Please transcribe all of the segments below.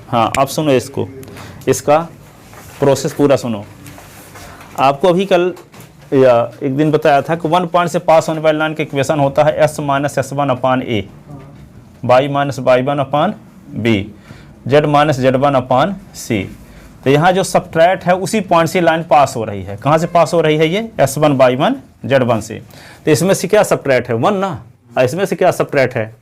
हाँ आप सुनो इसको, इसका प्रोसेस पूरा सुनो। आपको अभी कल या एक दिन बताया था कि 1 पॉइंट से पास होने वाली लाइन का इक्वेशन होता है s minus S1 upon a, y minus Y1 upon b, z minus Z1 upon c। तो यहाँ जो सब्ट्रैक्ट है उसी पॉइंट से लाइन पास हो रही है। कहाँ से पास हो रही है? ये S1 Y1 Z1 से। तो इसमें से क्या सब्ट्रैक्ट है? 1 ना, इसमें से क्या सब्ट्रैक्ट है?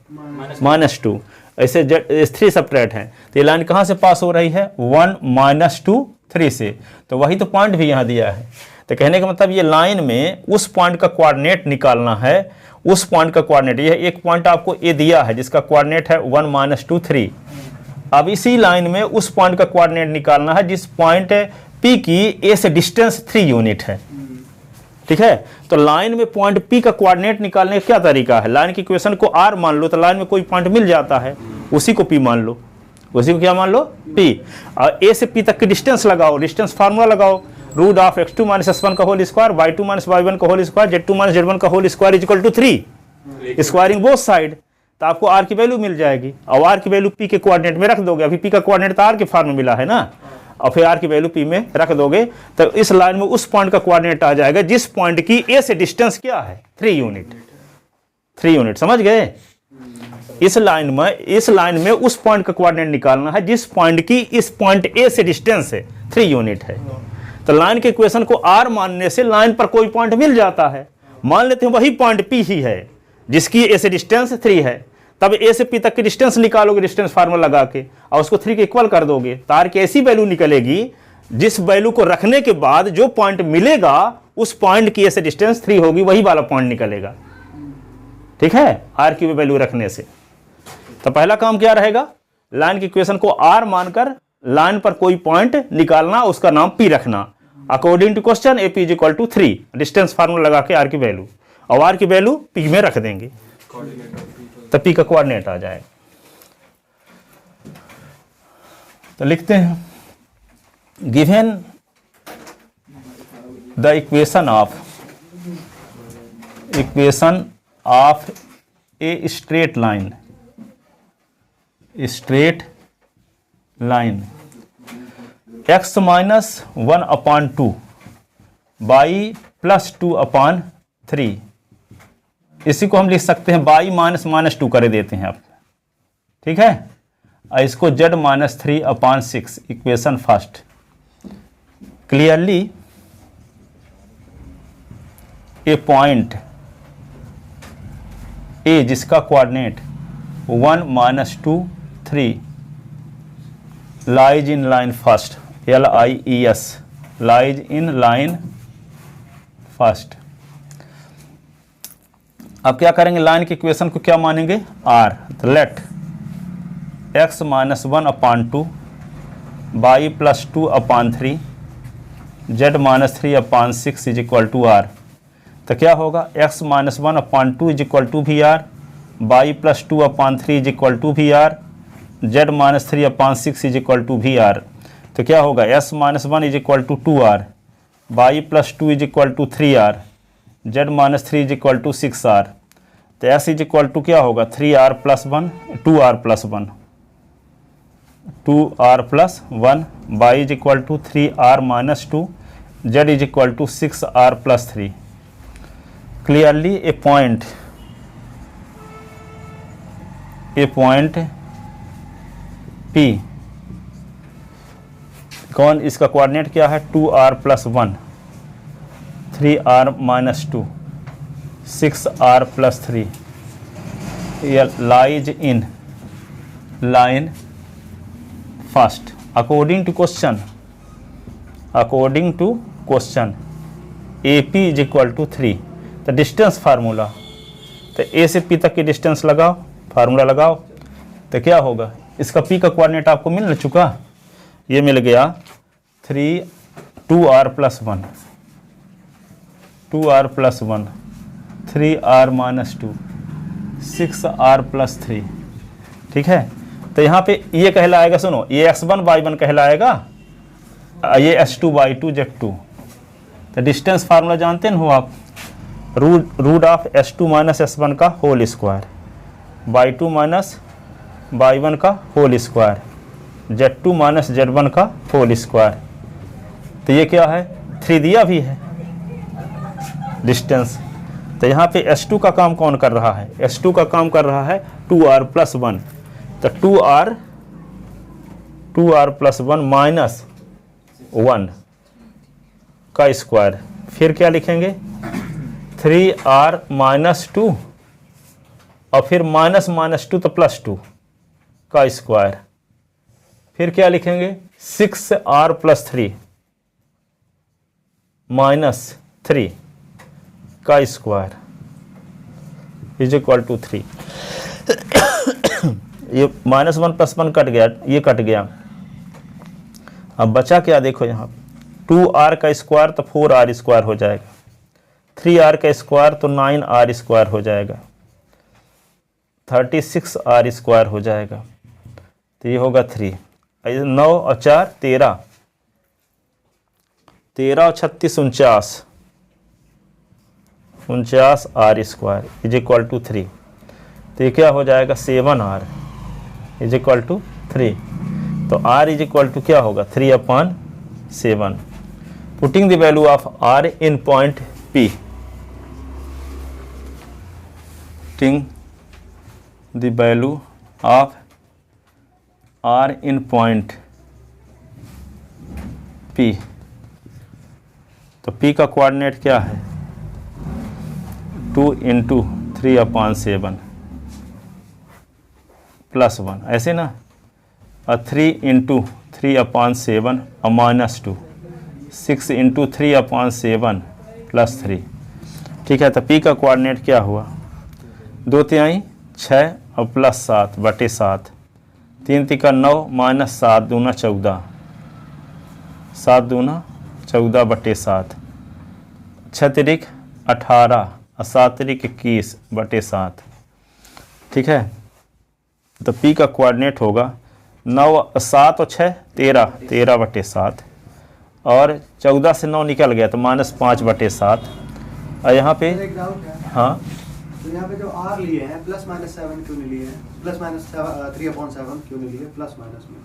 -2। ऐसे Z3 सब्ट्रैक्ट है। तो ये लाइन कहाँ से पास हो रही है? 1 -2 3 से। तो वही तो पॉइंट भी यहाँ दिया है। तो कहने का मतलब ये लाइन में उस पॉइंट का कोऑर्डिनेट निकालना है। उस पॉइंट का कोऑर्डिनेट, ये एक पॉइंट आपको ए दिया है जिसका कोऑर्डिनेट है 1 -2 3। अब इसी लाइन में उस पॉइंट का कोऑर्डिनेट निकालना है जिस पॉइंट P की ए से डिस्टेंस 3 यूनिट है। ठीक है, तो लाइन में पॉइंट P का कोऑर्डिनेट निकालने का क्या तरीका है? लाइन की इक्वेशन को R मान लो, तो लाइन में कोई पॉइंट मिल जाता है, उसी को P मान लो। उसी को क्या मान लो? P। और A से P तक की डिस्टेंस लगाओ, डिस्टेंस फार्मूला लगाओ, root of x2 minus s1 का whole square, y2 minus y1 का whole square, z2 minus z1 का whole square is equal to 3, squaring both side. तो आपको r की वैल्यू मिल जाएगी और r की वैल्यू P के कोऑर्डिनेट में रख दोगे। अभी P का कोऑर्डिनेट तो r के फॉर्म में मिला है ना, और फिर r की वैल्यू P में रख दोगे तो इस लाइन में उस पॉइंट का कोऑर्डिनेट आ जाएगा जिस पॉइंट की A से डिस्टेंस क्या है? 3 यूनिट। 3 यूनिट, समझ गए? इस लाइन में उस पॉइंट का कोऑर्डिनेट निकालना है जिस पॉइंट की इस पॉइंट A से डिस्टेंस है 3 यूनिट है। तो लाइन के इक्वेशन को R मानने से लाइन पर कोई पॉइंट मिल जाता है। मान लेते हैं वही पॉइंट P ही है जिसकी A से डिस्टेंस 3 है। तब A से P तक की डिस्टेंस निकालोगे डिस्टेंस फार्मूला लगा के और उसको 3 के इक्वल कर दोगे। तो R की ऐसी वैल्यू निकलेगी जिस वैल्यू को रखने के बाद जो पॉइंट मिलेगा उस पॉइंट की A से डिस्टेंस 3 होगी, वही वाला पॉइंट निकलेगा। ठीक है, R की वैल्यू रखने से। तो पहला काम क्या रहेगा? लाइन की इक्वेशन को R मानकर लाइन पर कोई पॉइंट निकालना, उसका नाम P रखना। According to question AP is equal to 3, distance formula लगा के R की वैल्यू, और R की वैल्यू P में रख देंगे तो P का कोऑर्डिनेट आ जाएगा। तो लिखते हैं, given the equation of a straight line x minus 1 upon 2 y plus 2 upon 3। इसी को हम लिख सकते हैं y माइनस 2 कर देते हैं आप। ठीक है, और इसको z minus 3 upon 6, equation first. Clearly a point A जिसका coordinate 1 -2 3 lies in line first, LIES, lies in line first. अब क्या करेंगे? लाइन की इक्वेशन को क्या मानेंगे? R। तो let x minus 1 upon 2 y plus 2 upon 3 z minus 3 upon 6 is equal to R। तो क्या होगा? x minus 1 upon 2 is equal to भी R, y plus 2 upon 3 is equal to भी R, z minus 3 upon 6 is equal to भी R। तो क्या होगा? s minus 1 is equal to 2R, y plus 2 is equal to 3R, z minus 3 is equal to 6R। तो s is equal to क्या होगा? 3R plus 1 2R plus 1 2R plus 1, y is equal to 3R minus 2, z is equal to 6R plus 3। Clearly a point P, कौन, इसका coordinate क्या है? 2R plus 1 3R minus 2 6R plus 3, lies in line first. According to question AP is equal to 3। तो distance formula, तो A से P तक की distance लगाओ, फार्मूला लगाओ। तो क्या होगा? इसका P का कोऑर्डिनेट आपको मिल चुका, ये मिल गया 2R plus 1 2R plus 1 3R minus 2 6R plus 3। ठीक है, तो यहाँ पे ये कहलाएगा, सुनो, ये x1 y1 कहलाएगा, ये s2 y2 z2। तो डिस्टेंस फार्मूला जानते हो आप, root of s2 minus s1 का whole square, y2 minus y1 का whole square Z2 minus Z1 का होल स्क्वायर। तो ये क्या है, 3 दिया भी है डिस्टेंस। तो यहाँ पे S2 का काम कौन कर रहा है, S2 का काम कर रहा है 2r प्लस 1। तो 2r प्लस 1 माइनस 1 का स्क्वायर, फिर क्या लिखेंगे 3r माइनस 2 और फिर माइनस माइनस 2 तो प्लस 2 का स्क्वायर, फिर क्या लिखेंगे 6r प्लस 3 माइनस 3 का स्क्वायर इज इक्वल टू 3। ये -1 + 1 कट गया, ये कट गया। अब बचा क्या, देखो यहाँ 2r का स्क्वायर तो 4r स्क्वायर हो जाएगा, 3r का स्क्वायर तो 9r स्क्वायर हो जाएगा, 36r स्क्वायर हो जाएगा। तो ये होगा 3, 9 और 4 13, 13 और 36 49r square is equal to 3। तो ये क्या हो जाएगा 7r इज इक्वल टू 3। तो r इज इक्वल टू क्या होगा 3/7। Putting the value of r in point P, putting the value of r in point P। तो P का कोऑर्डिनेट क्या है 2 × 3/7 प्लस 1, ऐसे ना, और 3 × 3/7 और माइनस 2, 6 × 3/7 प्लस 3। ठीक है, तो P का कोऑर्डिनेट क्या हुआ 2/3 6 और प्लस 7/7, 3 × 9 माइनस 7 दूना 14, 7 दूना 14/7, 6 तिरिक 18 और 7 तिरिक 21/7। ठीक है, तो P का कोऑर्डिनेट होगा 9 7 और 6 13, 13/7 और 14 से 9 निकल गया तो -5/7। और यहाँ पे एक डाउट है, हाँ, तो यहाँ पे जो r लिए हैं प्लस माइनस 7 क्यों नहीं लिए हैं, प्लस माइनस 3/7 क्यों नहीं लिए प्लस माइनस में,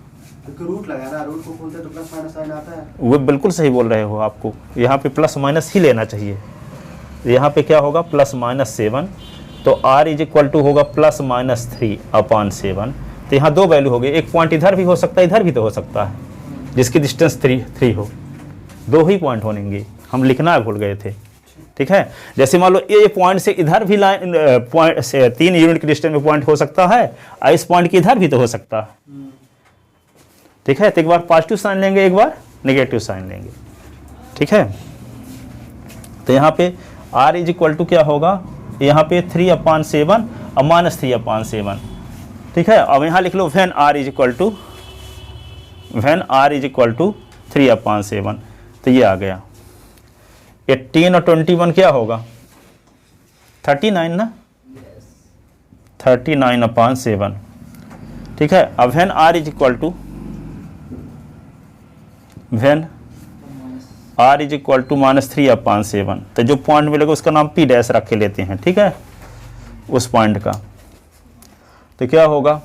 क्योंकि रूट लगा ना, रूट को खोलते तो प्लस माइनस साइन आता है। वो बिल्कुल सही बोल रहे हो, आपको यहाँ पे प्लस माइनस ही लेना चाहिए। यहाँ पे क्या होगा +-7, तो r इज इक्वल टू होगा +-3/7। तो यहाँ 2 वैल्यू हो गए, एक पॉइंट इधर भी हो सकता है, इधर भी तो हो सकता है, जिसकी डिस्टेंस 3 हो, 2 ही पॉइंट होंगे, हम लिखना भूल गए थे। ठीक है, जैसे मान लो ये पॉइंट से इधर भी लाइन पॉइंट से 3 यूनिट की डिस्टेंस में पॉइंट हो सकता है, और इस पॉइंट की इधर भी तो हो सकता है। ठीक है, तो एक बार पॉजिटिव साइन लेंगे, एक बार नेगेटिव साइन लेंगे। ठीक है, तो यहाँ पे r इज इक्वल टू क्या होगा, यहाँ पे 3/7 और -3/7। ठीक है, अब यहाँ लिख लो when r is equal to 3/7। तो ये आ गया 18 और 21 क्या होगा 39 ना, 39/7। ठीक है, अब when r is equal to -3/7, तो जो पॉइंट मिलेगा उसका नाम P डैश रख के लेते हैं। ठीक है, उस पॉइंट का तो क्या होगा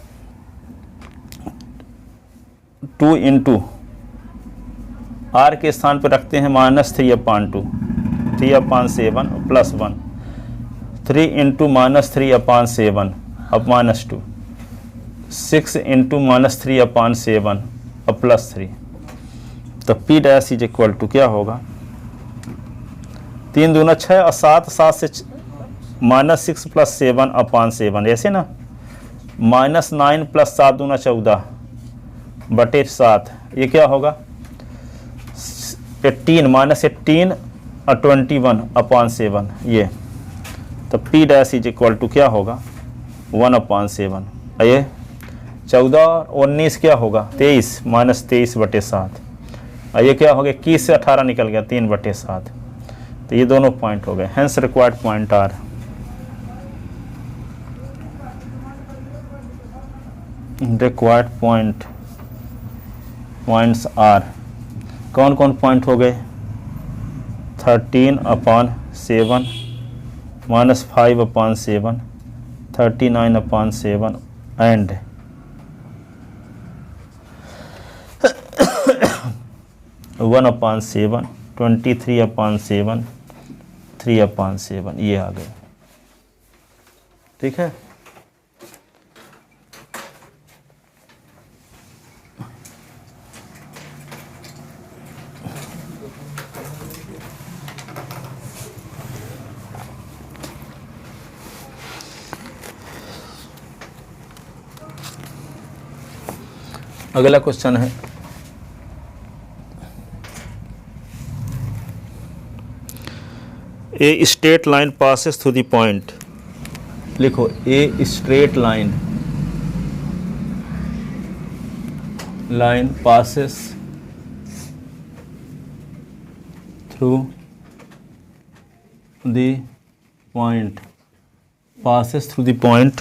2 × r के स्थान पर रखते हैं -3/2, 3/7 प्लस 1, 3 × -3/7 अब -2, 6 × -3/7 अब +3। तो P dash is equal to क्या होगा 3 दूना 6 और 7 से -6 + 7/7, ऐसे ना, -9 + 7 दूना 14/7। ये क्या होगा 18 -18 और 21/7 ये। तो P dash is equal to क्या होगा 1/7। ये 14 और 19 क्या होगा 23 -23/7। और ये क्या हो गया 21 से 18 निकल गया 3/7। तो ये दोनों पॉइंट हो गए, hence required point are. Required points are कौन कौन पॉइंट हो गए 13/7 -5/7 39/7 एंड 1/7, 23/7, 3/7 ये आ गया। ठीक है, अगला क्वेश्चन है a straight line passes through the point. लिखो a straight line passes through the point, passes through the point।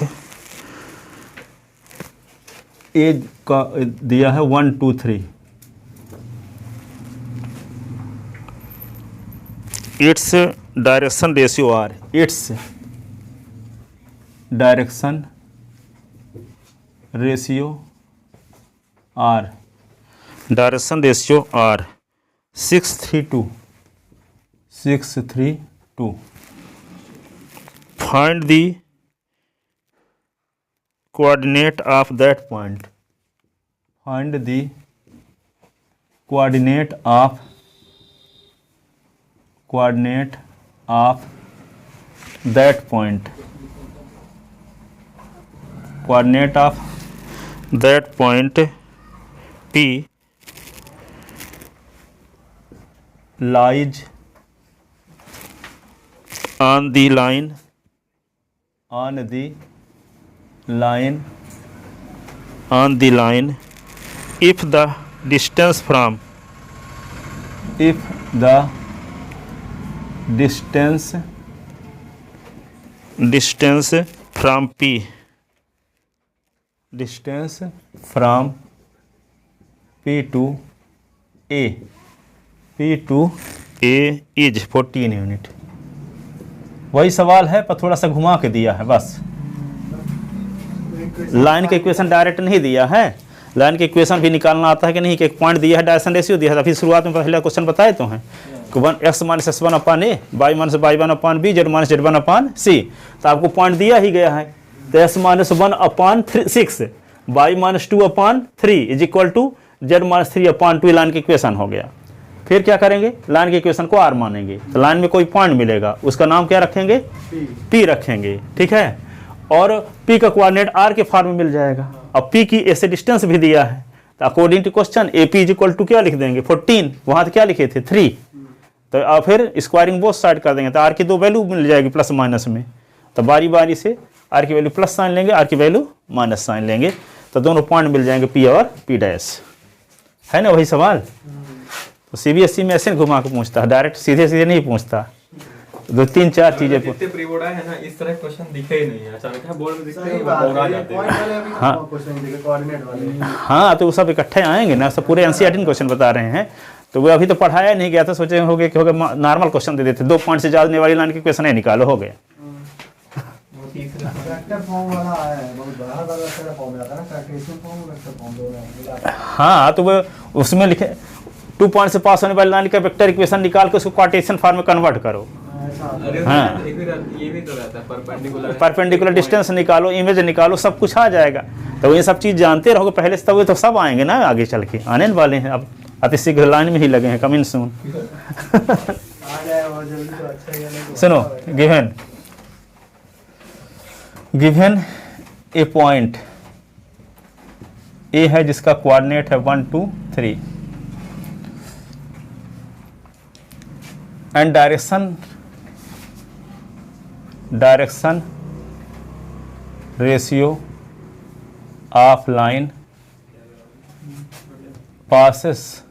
A का दिया है 1 2 3। Its direction ratio are, its direction ratio are, direction ratio are 632। Find the coordinate of that point, find the coordinate of that point, coordinate of that point P lies on the line if the distance from P to A is 14 unit. वही सवाल है पर थोड़ा सा घुमा के दिया है बस। लाइन के इक्वेशन डायरेक्ट नहीं दिया है, लाइन के इक्वेशन भी निकालना आता है कि नहीं, कि एक पॉइंट दिया है, डायरेक्शन रेशियो दिया है। अभी शुरुआत में पहले क्वेश्चन बताए तो हैं कि x - s1/a, y - y1/b, z - z1/c। तो आपको पॉइंट दिया ही गया है, तो s - 1/6, y - 2/3 is equal to z - 3/2 line के इक्वेशन हो गया। फिर क्या करेंगे, लाइन के इक्वेशन को r मानेंगे, तो लाइन में कोई पॉइंट मिलेगा उसका नाम क्या रखेंगे, p रखेंगे। ठीक है, और P का कोऑर्डिनेट R के फॉर्म में मिल जाएगा। अब P की ऐसे डिस्टेंस भी दिया है, तो according to question AP is equal to क्या लिख देंगे 14, वहां तो क्या लिखे थे 3, तो अब फिर स्क्वायरिंग बोथ साइड कर देंगे, तो R की 2 वैल्यू मिल जाएगी प्लस माइनस में। तो बारी बारी से R की वैल्यू प्लस साइन लेंगे, R की वैल्यू माइनस साइन लेंगे, तो दोनों पॉइंट मिल जाएंगे P और P'। है ना वही सवाल। तो CBSE में ऐसे घुमा के पूछता है, डायरेक्ट सीधे सीधे नहीं पूछता, 2-3-4 चीजें जितने प्री-बोर्ड है ना, इस तरह क्वेश्चन दिखे ही नहीं है। अचानक है बोर्ड में दिखते हैं, हाँ क्वेश्चन दिखे कोऑर्डिनेट वाले। हाँ, तो वो सब इकट्ठे आएंगे ना, सब पूरे NCERT क्वेश्चन बता रहे हैं। तो वो अभी तो पढ़ाया नहीं गया था, सोचे होगे कि होगा नॉर्मल क्वेश्चन दे देते, 2 पॉइंट से ज्यादा वाली लाइन के क्वेश्चन है, निकालो हो गया। हाँ, तो वो उसमें लिखे 2 पॉइंट से पास होने वाली लाइन का वेक्टर इक्वेशन निकाल के उसको कार्टेशियन फॉर्म में कन्वर्ट करो। हाँ, ये भी तो रहता है परपेंडिकुलर डिस्टेंस निकालो, इमेज निकालो, सब कुछ आ जाएगा। तो ये सब चीज़ जानते रहोगे पहले से, तब तो सब आएंगे ना आगे चल के, आने वाले हैं। अब अति शीघ्र लाइन में ही लगे हैं, कम इन सून। सुनो, गिवन ए पॉइंट ए है जिसका कोऑर्डिनेट है 1 2 3 and direction ratio of line passes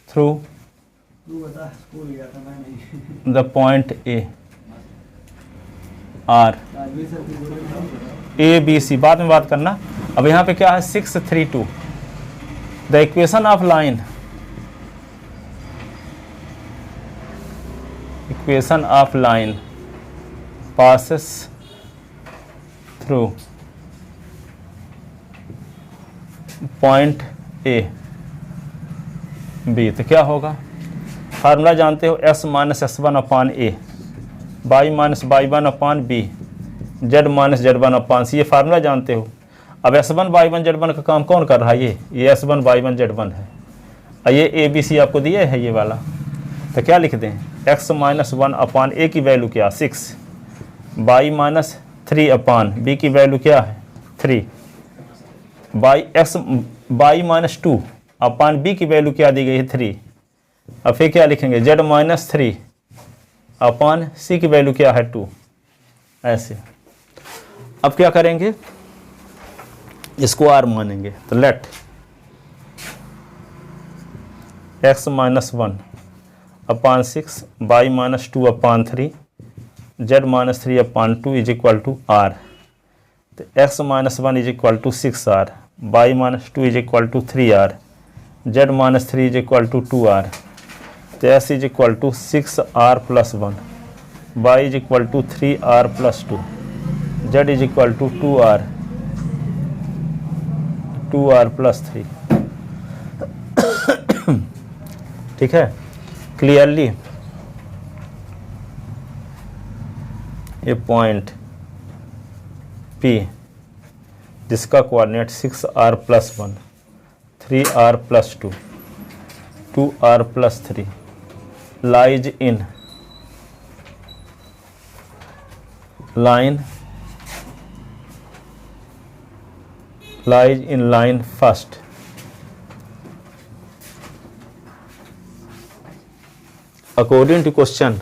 through the point A R A B C। बाद में बात करना। अब यहाँ पे क्या है 632। The equation of line, equation of line passes through point A B. तो क्या होगा, फार्मूला जानते हो, S minus S one upon A, Y minus Y one upon B, Z minus Z one upon C, ये formula जानते हो। अब S one Y one Z one का काम कौन कर रहा है, ये S one Y one Z one है, और ये ए बी सी आपको दिए है ये वाला। तो क्या लिख दें, एक्स माइनस वन अपान ए की वैल्यू क्या 6, वाई माइनस 3 अपान बी की वैल्यू क्या है 3, वाई माइनस 2 अपान बी की वैल्यू क्या दी गई है 3। अब फिर क्या लिखेंगे, जेड माइनस 3 अपान सी की वैल्यू क्या है 2, ऐसे। अब क्या करेंगे, इसको आर मानेंगे, तो let X minus 1 upon 6, Y minus 2 upon 3, Z minus 3 upon 2 is equal to R. तो X minus 1 is equal to 6 R, Y minus 2 is equal to 3 R, Z minus 3 is equal to 2 R. तो S is equal to 6 R plus 1, Y is equal to 3 R plus 2, Z is equal to 2 R plus 3। ठीक है, clearly ये point P जिसका coordinate 6r plus 1, 3r plus 2, 2r plus 3 lies in line first. According to question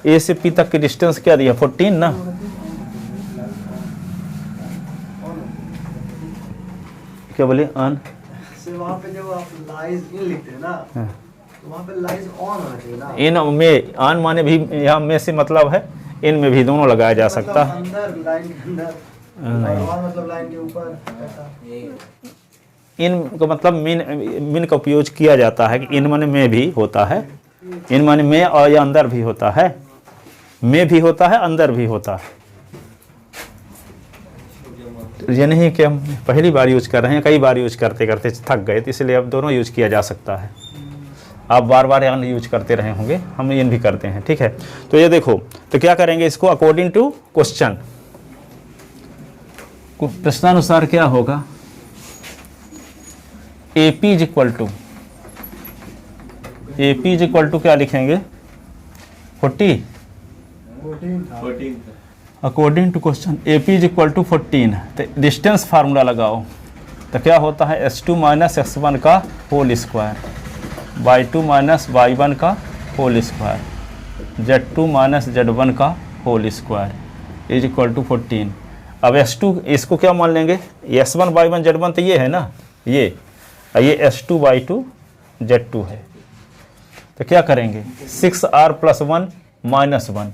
A से P तक की distance क्या दिया 14 ना, क्या बोले ऑन से वहाँ पे जब आप लाइज इन लिखते हैं ना, तो वहाँ पे लाइज ऑन होना चाहिए ना। इन में ऑन माने भी यहाँ में से मतलब है इन में भी दोनों लगाया जा सकता है। अंदर लाइन के अंदर, और मतलब लाइन के ऊपर ऐसा। इन का मतलब मीन का उपयोग किया जाता है कि इन माने में भी होता है, इन माने में और या अंदर भी होता है, में भी होता है अंदर भी होता है। ये नहीं कि हम पहली बार यूज कर रहे हैं, कई बार यूज करते करते थक गए, तो इसलिए अब दोनों यूज किया जा सकता है। आप बार बार यहाँ यूज करते रहे होंगे, हम इन भी करते हैं। ठीक है, तो ये देखो, तो क्या करेंगे इसको अकॉर्डिंग टू क्वेश्चन, प्रश्नानुसार क्या होगा, AP इज इक्वल टू क्या लिखेंगे 40 according to question AP is equal to 14। तो डिस्टेंस फार्मूला लगाओ, तो क्या होता है S2 माइनस S1 का whole square, Y2 minus Y1 का whole square, Z2 minus Z1 का whole square is equal to 14। अब S2 इसको क्या मान लेंगे, S1 Y1 Z1 तो ये है ना, ये S2 Y2 Z2 है। तो क्या करेंगे 6r plus 1 minus 1,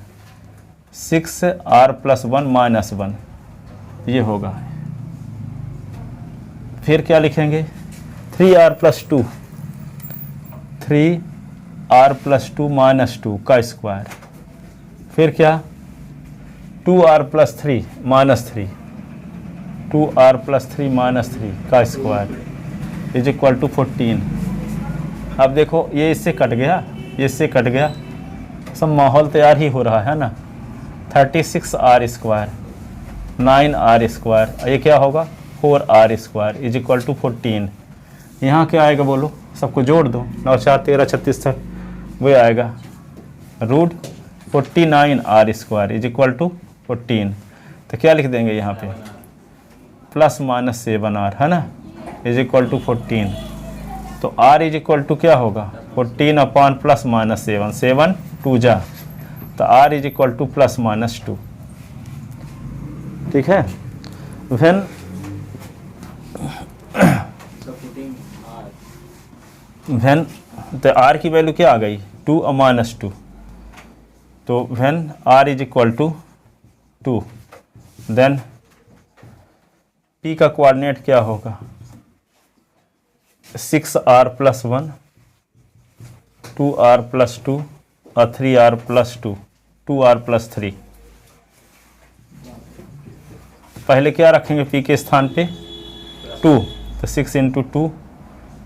6r plus 1 minus 1 ये होगा। फिर क्या लिखेंगे 3r plus 2, 3r plus 2 minus 2 का स्क्वायर। फिर क्या 2r plus 3 minus 3, 2r plus 3 minus 3 का स्क्वायर इज इक्वल टू 14। अब देखो ये इससे कट गया, ये इससे कट गया, सब माहौल तैयार ही हो रहा है ना। 36r स्क्वायर, 9r स्क्वायर, ये क्या होगा 4r square is equal to 14। यहाँ क्या आएगा बोलो, सबको जोड़ दो, 9 4 13 36 तक वो आएगा root 49r square is equal to 14। तो क्या लिख देंगे यहाँ पे प्लस माइनस 7r है ना, इज इक्वल टू 14। तो r इज इक्वल टू क्या होगा 14 अपान प्लस माइनस 7, 7 2 जा, तो r is equal two plus minus 2। ठीक है, व्हेन तो r की वैल्यू क्या आ गई 2 माइनस 2, तो when r is equal to 2 then p का कोऑर्डिनेट क्या होगा 6r प्लस 1, 2r प्लस 2 और 3r प्लस 2, 2r प्लस 3। पहले क्या रखेंगे p के स्थान पे 2, तो 6 into 2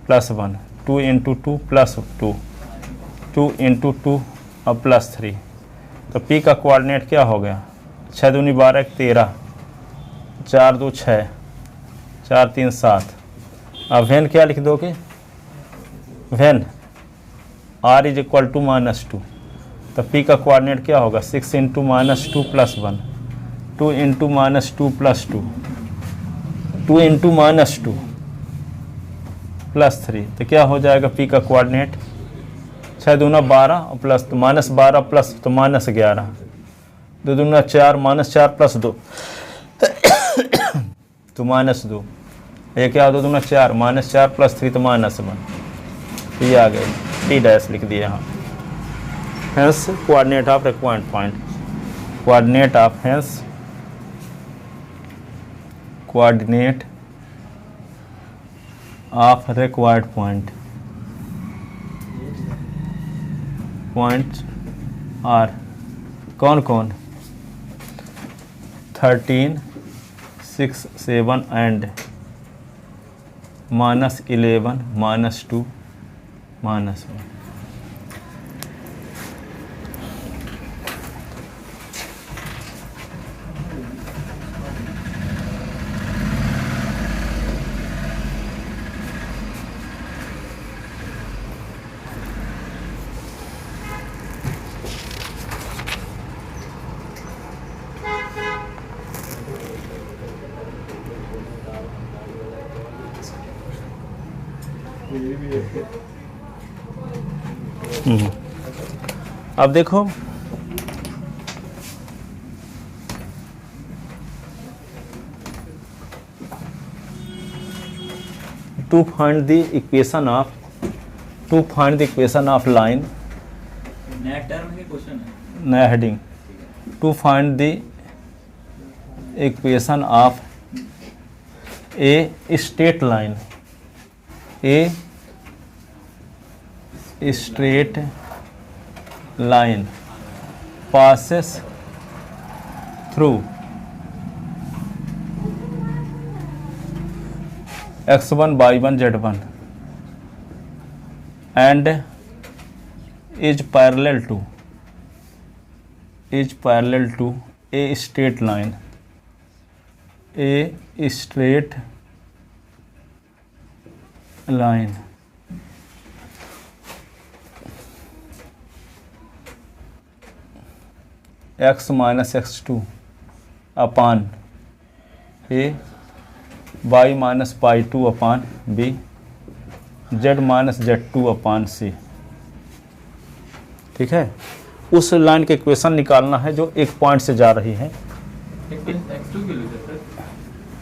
plus 1 2 into 2 plus 2, 2 into 2 और प्लस 3। तो पी का कोऑर्डिनेट क्या हो गया? 6 दूनी 12, 13, 4 2 6, 4 3 7। अब वेन क्या लिख दोगे? When r is equal to -2। तो पी का कोऑर्डिनेट क्या होगा? 6 into -2 plus 1, 2 into -2 plus 2, 2 into -2 plus 3। तो क्या हो जाएगा पी का कोऑर्डिनेट? 6 दूना 12 और प्लस तो -12 प्लस तो -11, 2 दूना 4, -4 प्लस 2 तो -2। ये क्या 2 दूना 4, -4 प्लस 3 तो -1। तो ये आ गए, टी डैश लिख दिए यहाँ। Hence coordinate of required point, coordinate of hence coordinate of required point, points are कौन कौन? 13, 6, 7 एंड -11, -2, -1। अब देखो to find the equation of line, नया टर्म है क्वेश्चन है? नया heading, to find the equation of a straight line, a straight line passes through x1 y1 z1 and is parallel to a straight line, x minus x2 upon a, y minus y2 upon b, z minus z2 upon c। ठीक है, उस line के equation निकालना है जो एक point से जा रही है। x2 के लिए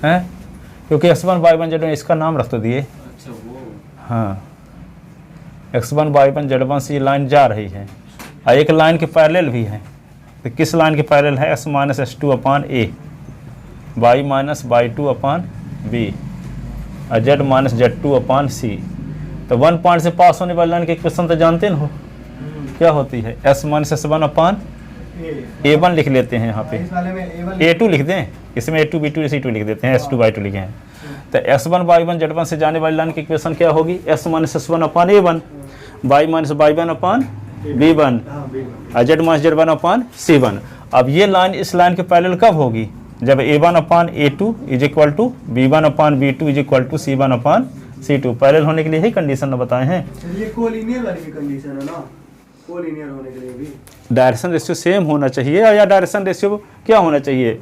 हैं, क्योंकि x1 y1 z1 इसका नाम रख तो दिए। अच्छा वो, हाँ, x1 y1 z1 से ये लाइन जा रही है और एक लाइन के पैरेलल भी है। तो किस लाइन के पैरेलल है? s minus s2 upon a, y minus y2 upon b और z माइनस z2 अपान c। तो 1 पॉइंट से पास होने वाली लाइन की इक्वेशन तो जानते न हो, क्या होती है? s माइनस s1 अपान a1 लिख लेते हैं यहाँ पे, इस वाले में a2 लिख दें, इसमें a2 b2 c2 लिख देते हैं, s2 y2 लिखे हैं। तो s1 y1 z1 से जाने वाली लाइन की इक्वेशन क्या होगी? s माइनस s1 अपान a1, y माइनस y1 अपान b1 और z माइनस z1 अपान c1। अब ये लाइन इस लाइन के पैरेलल कब होगी? जब a1 upon a2 is equal to b1 upon b2 is equal to c1 upon c2। Parallel होने के लिए ही कंडीशन बताए हैं। ये कोलिनियर वाली भी कंडीशन है ना, कोलिनियर होने के लिए भी डायरेक्शन रेशियो सेम होना चाहिए या डायरेक्शन रेशियो क्या होना चाहिए?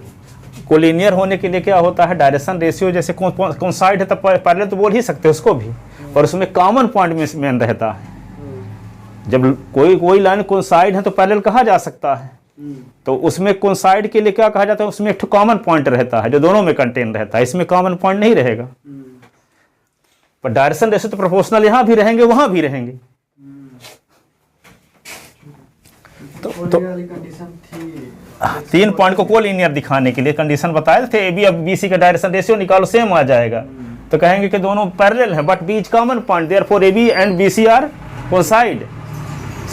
कोलिनियर होने के लिए क्या होता है? डायरेक्शन रेशियो जैसे कौन साइड है तब पैरेलल तो बोल ही सकते हैं उसको भी, और उसमें कॉमन पॉइंट में रहता है। जब कोई लाइन कोइंसाइड है तो पैरेलल कहा जा सकता है, तो उसमें कोइंसाइड के लिए क्या कहा जाता है? उसमें एक कॉमन पॉइंट रहता है जो दोनों में कंटेन रहता है। इसमें कॉमन पॉइंट नहीं रहेगा, पर डायरेक्शन रेशियो तो प्रोपोर्शनल यहाँ भी रहेंगे वहां भी रहेंगे। तो कंडीशन थी 3 पॉइंट को कोलिनियर दिखाने के लिए कंडीशन बताए थे। ए बी अब बी सी का डायरेक्शन रेशियो निकालो सेम आ जाएगा, तो कहेंगे कि दोनों पैरेलल हैं but B is common point, therefore A B and B C are coincide,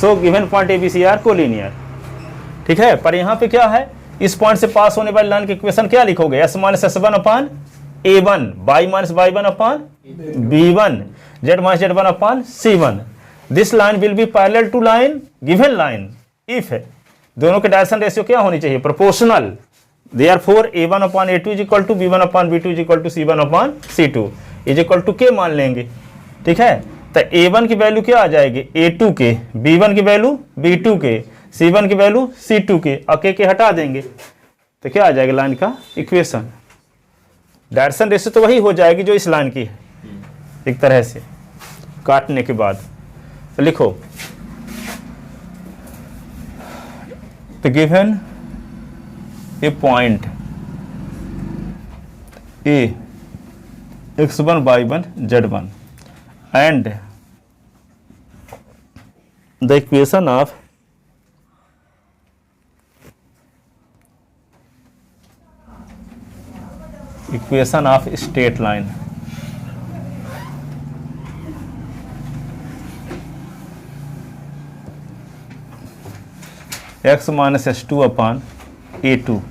so given point A B C are collinear. ठीक है, पर यहाँ पे क्या है? इस पॉइंट से पास होने वाली लाइन की इक्वेशन क्या लिखोगे? s minus s1 upon a1, y minus y1 upon b1, z minus z1 upon c1. This line will be parallel to line given line if दोनों के डायरेक्शन रेशियो क्या होनी चाहिए, proportional. Therefore a1 upon a2 is equal to b1 upon b2 is equal to c1 upon c2 is equal to k मान लेंगे. ठीक है, तो a1 की वैल्यू क्या आ जाएगी, a2 के, b1 की वैल्यू b2 के, c1 की वैल्यू c2 के, और k हटा देंगे तो क्या आ जाएगा लाइन का इक्वेशन. डायरेक्शन रेशियो तो वही हो जाएगी जो इस लाइन की है. एक तरह से काटने के बाद तो लिखो, तो given A point A x1 y1 z1 and the equation of straight line x minus s2 upon a2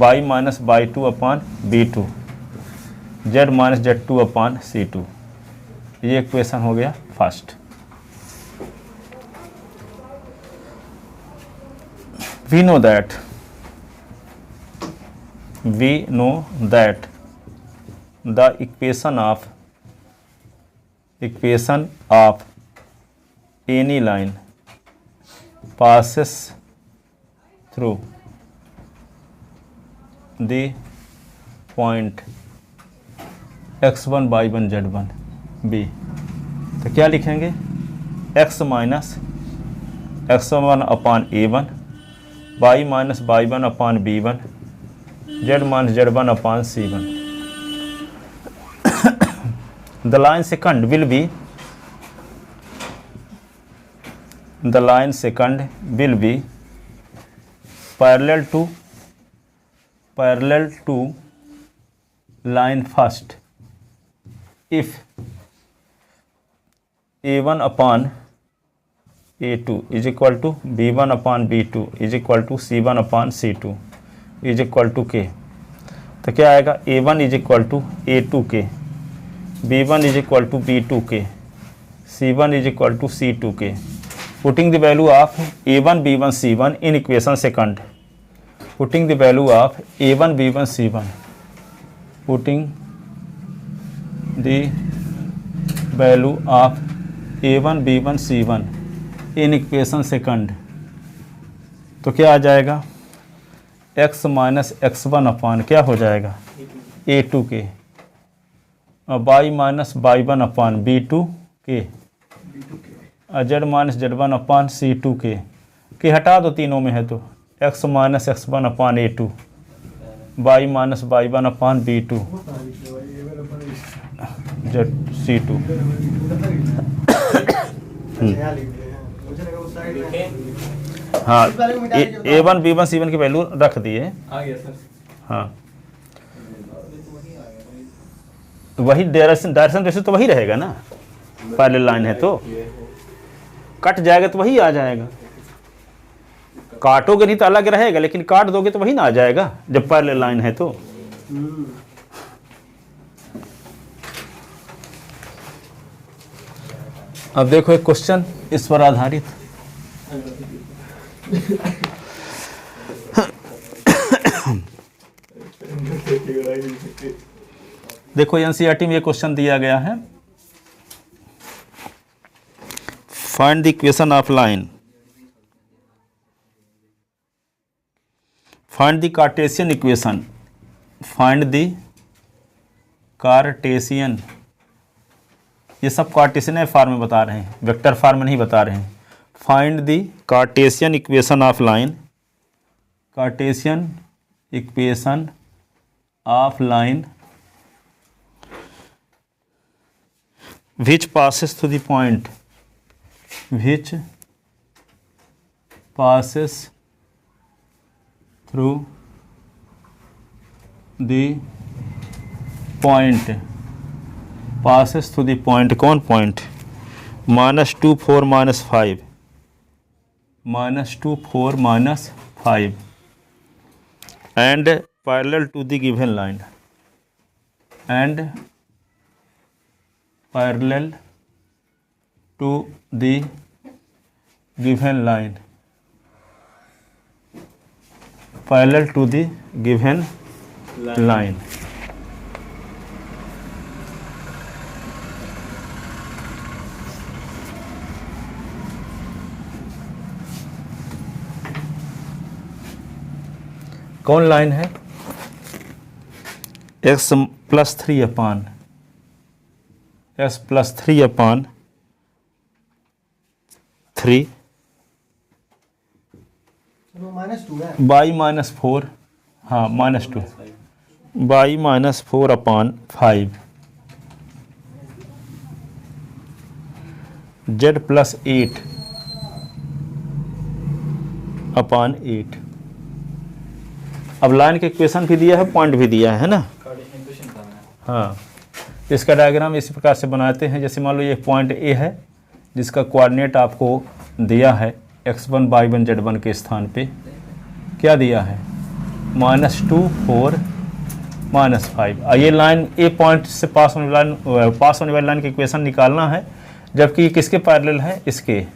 y minus y2 upon b2 z minus z2 upon c2. ये इक्वेशन हो गया first. we know that the equation of any line passes through the point x1 y1 z1 b. तो क्या लिखेंगे, x minus x1 upon a1 y minus y1 upon b1 z minus z1 upon c1. The line second will be parallel to line first if a1 upon a2 is equal to b1 upon b2 is equal to c1 upon c2 is equal to k. तो क्या आएगा, a1 is equal to a2 k, b1 is equal to b2 k, c1 is equal to c2 k. Putting the value of a1 b1 c1 in equation second. Putting the value of a1 b1 c1. Putting the value of a1 b1 c1 in equation second. तो क्या आ जाएगा, x minus x1 upon क्या हो जाएगा a2 के, और y minus y1 upon b2 के, और z minus z1 upon c2 के हटा दो, तीनों में है तो x minus x1 upon a2 y minus y1 upon b2 z c2. हाँ, a1 b1 c1 की वैल्यू रख दिए. आ गया सर. हाँ, वही डायरेक्शन रेशियो तो वही रहेगा ना, पैरेलल लाइन है तो कट जाएगा तो वही आ जाएगा. काटोगे नहीं तो अलग रहेगा, लेकिन काट दोगे तो वही ना आ जाएगा जब पैरेलल लाइन है तो. अब देखो एक क्वेश्चन इस पर आधारित. देखो एनसीईआरटी में ये क्वेश्चन दिया गया है, find the equation of line, find the Cartesian equation, find the Cartesian. ये सब कार्टेशियन फॉर्म में बता रहे हैं, वेक्टर फॉर्म में नहीं बता रहे हैं. Find the Cartesian equation of line, Cartesian equation of line which passes through the point, which passes through the point, passes through the point. कौन point? -2 4 -5, -2 4 -5 and parallel to the given line, and parallel to the given line, parallel to the given line. कौन line है? x plus 3 upon x plus 3 upon 3 -2 है। By minus 4, हाँ -2 by minus 4 upon 5 z plus 8 upon 8। अब line के equation भी दिया है, point भी दिया है ना। हाँ, इसका डायग्राम इस प्रकार से बनाते हैं। जैसे मान लो ये पॉइंट ए है जिसका कोऑर्डिनेट आपको दिया है x1 y1 z1 के स्थान पे क्या दिया है, -2 4 -5। ये लाइन ए पॉइंट से पास होने वाली लाइन की इक्वेशन निकालना है, जबकि ये किसके पैरेलल है, इसके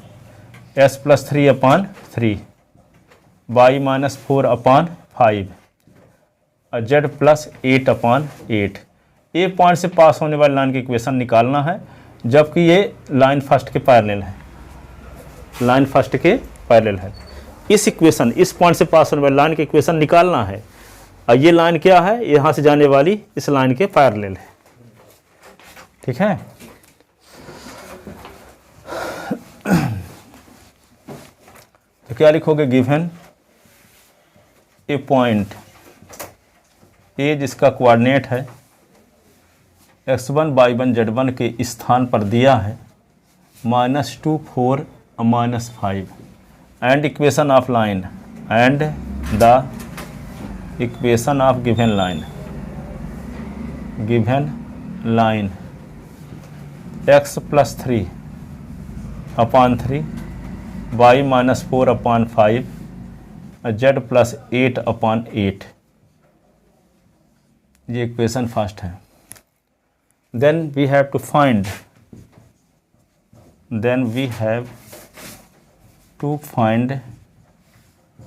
s plus 3 upon 3 y minus 4 upon 5 और z प्लस 8 अपान 8। ए पॉइंट से पास होने वाली लाइन की इक्वेशन निकालना है, जबकि ये लाइन फर्स्ट के पैरेलल है, लाइन फर्स्ट के पैरेलल है। इस इक्वेशन, इस पॉइंट से पास होने वाली लाइन की इक्वेशन निकालना है, और ये लाइन क्या है, यहाँ से जाने वाली इस लाइन के पैरेलल है। ठीक है, तो क्या लिखोगे, गिवन ए पॉइंट ए जिसका कोऑर्डिनेट है x1 y1 z1 के स्थान पर दिया है -2 4 -5 and equation of line and the equation of given line x plus 3 upon 3 y minus 4 upon 5 z plus 8 upon 8। ये इक्वेशन फर्स्ट है। then we have to find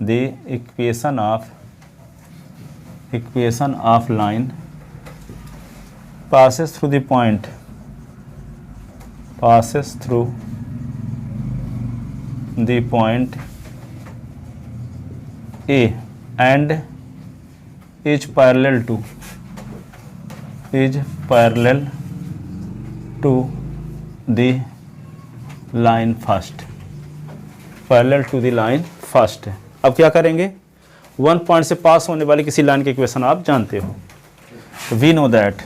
the equation of line passes through the point A and is parallel to the line first, parallel to the line first. अब क्या करेंगे, one point से पास होने वाली किसी line की equation आप जानते हो। We know that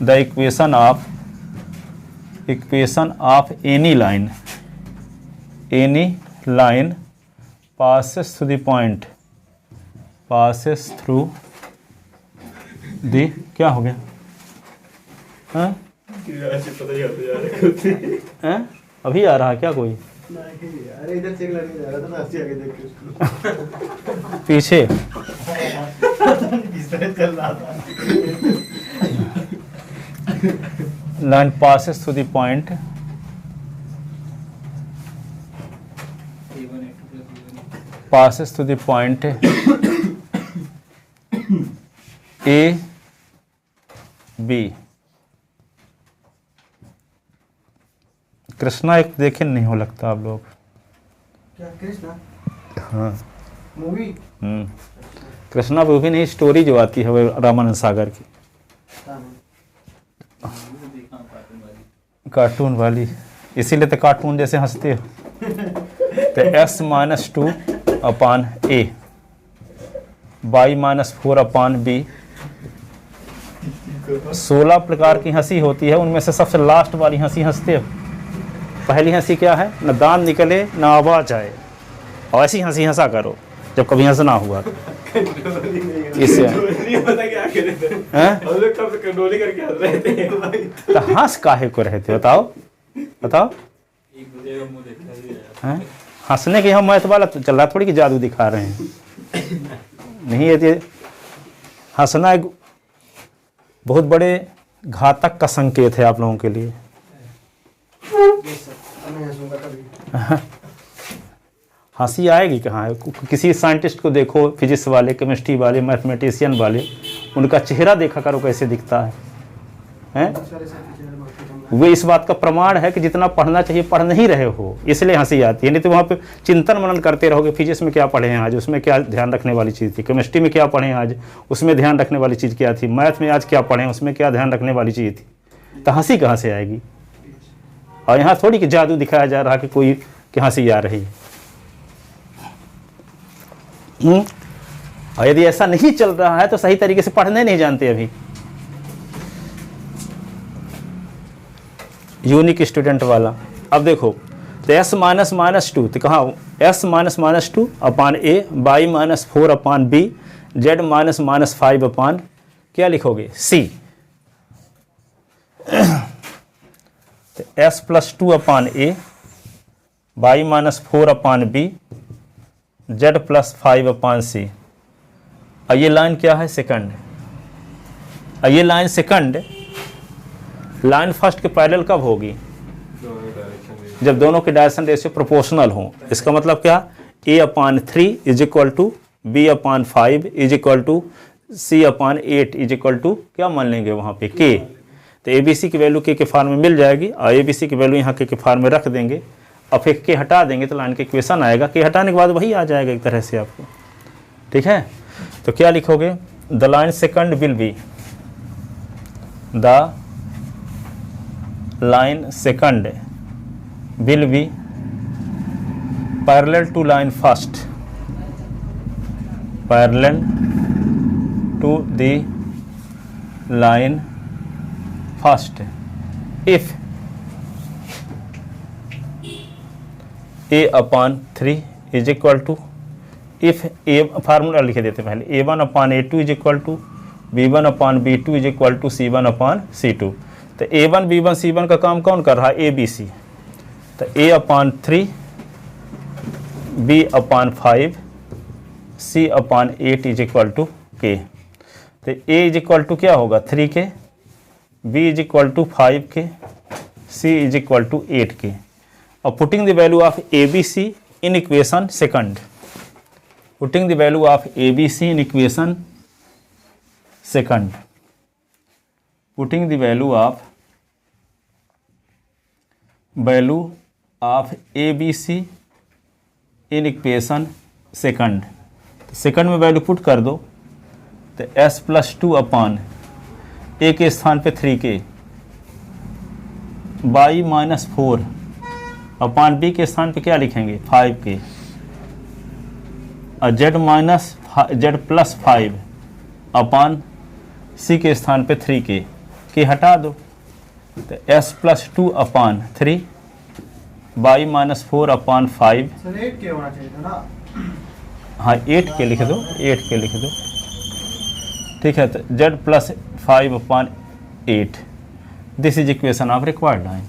the equation of any line passes through the क्या हो गया, हाँ? अभी आ रहा क्या कोई अरे इधर से एक लड़के जा रहा था, मैं हंसी आगे देख के उसको पीछे चल रहा था। Line passes through the point A B। Krishna एक देखे नहीं हो लगता आप लोग, क्या कृष्णा? हाँ मूवी? कृष्णा मूवी नहीं, स्टोरी जो आती है वो रामानंद सागर की, कार्टून वाली, इसीलिए तो कार्टून जैसे हंसते हो। तो x minus 2 upon A y minus 4 upon B। 16 प्रकार की हंसी होती है, उनमें से सबसे लास्ट वाली हंसी हंसते हो। पहली हंसी क्या है, न दांत निकले न आवाज आए, और ऐसी हंसी हंसा करो जब कभी हंसना हुआ। इससे तो हंस काहे को रहते, बताओ। हंसने के हम मैथ वाला तो चल रहा थोड़ी कि जादू दिखा रहे हैं, नहीं है। हंसना बहुत बड़े घातक का संकेत है आप लोगों के लिए। हंसी आएगी कहाँ? किसी साइंटिस्ट को देखो, फिजिक्स वाले, केमिस्ट्री वाले, मैथमेटिशियन वाले, उनका चेहरा देखा करो कैसे दिखता है, हैं? वे इस बात का प्रमाण है कि जितना पढ़ना चाहिए पढ़ नहीं रहे हो, इसलिए हंसी आती है। नहीं तो वहाँ पे चिंतन मनन करते रहोगे, फिजिक्स में क्या पढ़े हैं आज, उसमें क्या ध्यान रखने वाली चीज़ थी, केमिस्ट्री में क्या पढ़े हैं आज, उसमें ध्यान रखने वाली चीज़ क्या थी, मैथ में आज क्या पढ़े, उसमें क्या ध्यान रखने वाली चीज़ थी, तो हंसी कहाँ से आएगी? और यहाँ थोड़ी कि जादू दिखाया जा रहा कि कोई कि हंसी आ रही है। और यदि ऐसा नहीं चल रहा है तो सही तरीके से पढ़ने नहीं जानते अभी। यूनिक स्टूडेंट वाला, अब देखो तो s माइनस माइनस टू, तो कहाँ s minus minus two upon a, y minus 4 upon b, z minus minus 5 अपान क्या लिखोगे c, तो s plus 2 upon a, y minus 4 upon b, z plus 5 upon c। और ये लाइन क्या है? Second. और ये लाइन सेकंड, लाइन फर्स्ट के पैरेलल कब होगी? जब दोनों के डायरेक्शन रेशियो प्रोपोर्शनल हो। इसका मतलब क्या? a upon 3 is equal to b upon 5 is equal to c upon 8 is equal to क्या मान लेंगे वहाँ पे? k। तो ए बी सी की वैल्यू के फॉर्म में मिल जाएगी, और ए बी सी की वैल्यू यहाँ के फॉर्म में रख देंगे, और फिर के हटा देंगे तो लाइन के इक्वेशन आएगा। के हटाने के बाद वही आ जाएगा एक तरह से आपको, ठीक है? तो क्या लिखोगे? The line second will be, the line second will be parallel to line first, parallel to the line first if a upon 3 is equal to, if a formula लिखे देते पहले, a1 upon a2 is equal to b1 upon b2 is equal to c1 upon c2। तो a1 b1 c1 का काम कौन कर रहा है? a b c। तो a upon 3, b upon 5, c upon 8 is equal to k। तो a is equal to क्या होगा? 3 के, b इज इक्वल टू 5 के, c इज इक्वल टू 8 के। और putting the value of ABC in equation second, putting the value of ABC in equation second, putting the value of ABC in equation second. Second में value put कर दो, तो s plus 2 upon a के स्थान पे 3k, y minus 4 अपान b के स्थान पे क्या लिखेंगे? 5k, और z प्लस 5 अपान c के स्थान पे 3k, के हटा दो, तो s plus 2 upon 3, y minus 4 upon 5। Sir 8k होना चाहिए था ना? हाँ 8k लिख दो, 8k लिख दो, ठीक है। तो z plus 5 upon 8, this is equation of required line,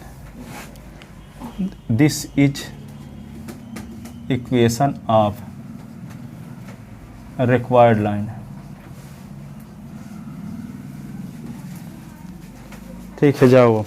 this is equation of required line, ठीक है। जाओ